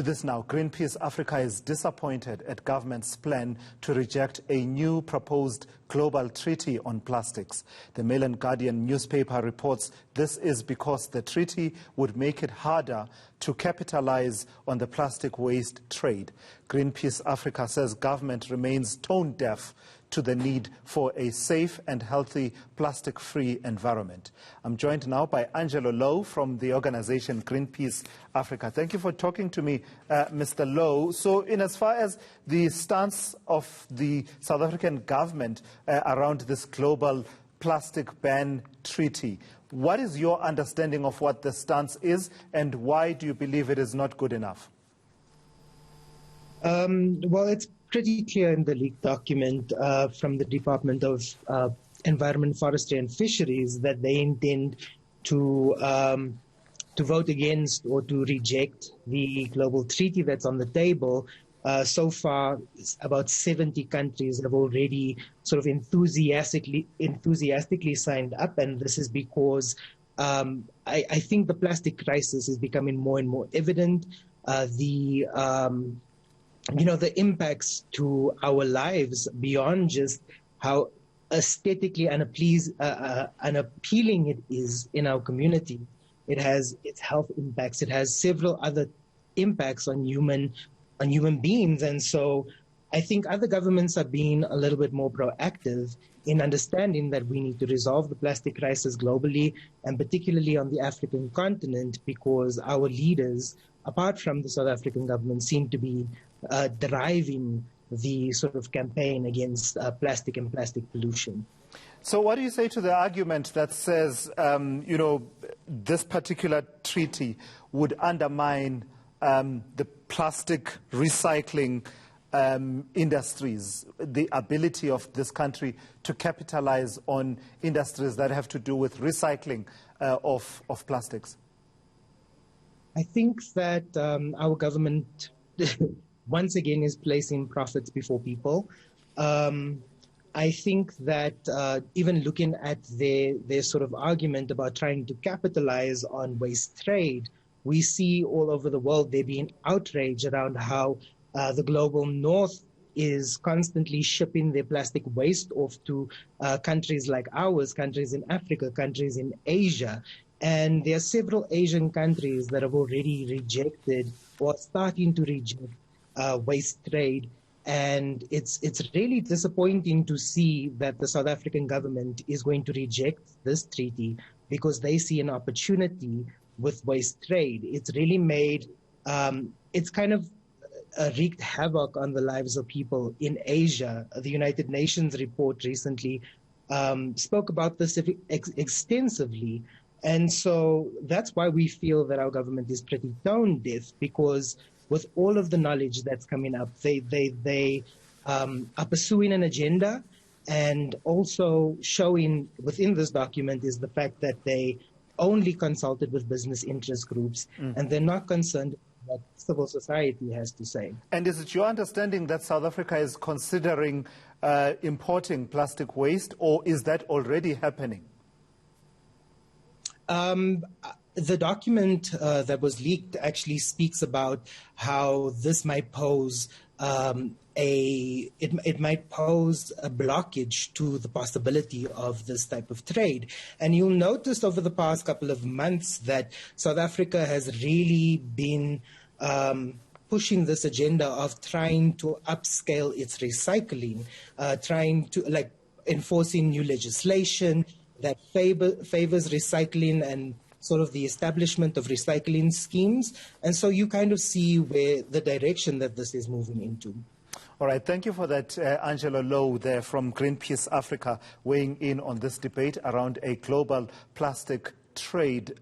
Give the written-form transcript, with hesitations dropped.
To this now, Greenpeace Africa is disappointed at government's plan to reject a new proposed global treaty on plastics. The Mail and Guardian newspaper reports this is because the treaty would make it harder to capitalize on the plastic waste trade. Greenpeace Africa says government remains tone deaf to the need for a safe and healthy plastic-free environment. I'm joined now by Angelo Louw from the organization Greenpeace Africa. Thank you for talking to me, Mr. Louw. So in as far as the stance of the South African government around this global plastic ban treaty, what is your understanding of what the stance is, and why do you believe it is not good enough? Well, it's pretty clear in the leaked document from the Department of Environment, Forestry and Fisheries that they intend to vote against or to reject the global treaty that's on the table. So far, about 70 countries have already sort of enthusiastically signed up, and this is because I think the plastic crisis is becoming more and more evident. The impacts to our lives beyond just how aesthetically unappealing it is in our community. It has its health impacts. It has several other impacts on human beings. And so I think other governments are being a little bit more proactive in understanding that we need to resolve the plastic crisis globally, and particularly on the African continent, because our leaders, apart from the South African government, seem to be driving the sort of campaign against plastic and plastic pollution. So what do you say to the argument that says, this particular treaty would undermine the plastic recycling industries, the ability of this country to capitalize on industries that have to do with recycling of plastics? I think that our government once again is placing profits before people. I think that even looking at their sort of argument about trying to capitalize on waste trade, we see all over the world there being outrage around how the global north is constantly shipping their plastic waste off to countries like ours, countries in Africa, countries in Asia. And there are several Asian countries that have already rejected or starting to reject waste trade. And it's really disappointing to see that the South African government is going to reject this treaty because they see an opportunity with waste trade. It's really made, it's kind of wreaked havoc on the lives of people in Asia. The United Nations report recently spoke about this extensively. And so that's why we feel that our government is pretty tone deaf, because with all of the knowledge that's coming up, they are pursuing an agenda, and also showing within this document is the fact that they only consulted with business interest groups, and they're not concerned what civil society has to say. And is it your understanding that South Africa is considering importing plastic waste, or is that already happening? The document that was leaked actually speaks about how this might pose it might pose a blockage to the possibility of this type of trade. And you'll notice over the past couple of months that South Africa has really been pushing this agenda of trying to upscale its recycling, trying to enforcing new legislation that favors recycling and sort of the establishment of recycling schemes. And so you kind of see where the direction that this is moving into. All right, thank you for that, Angelo Louw there from Greenpeace Africa, weighing in on this debate around a global plastic trade.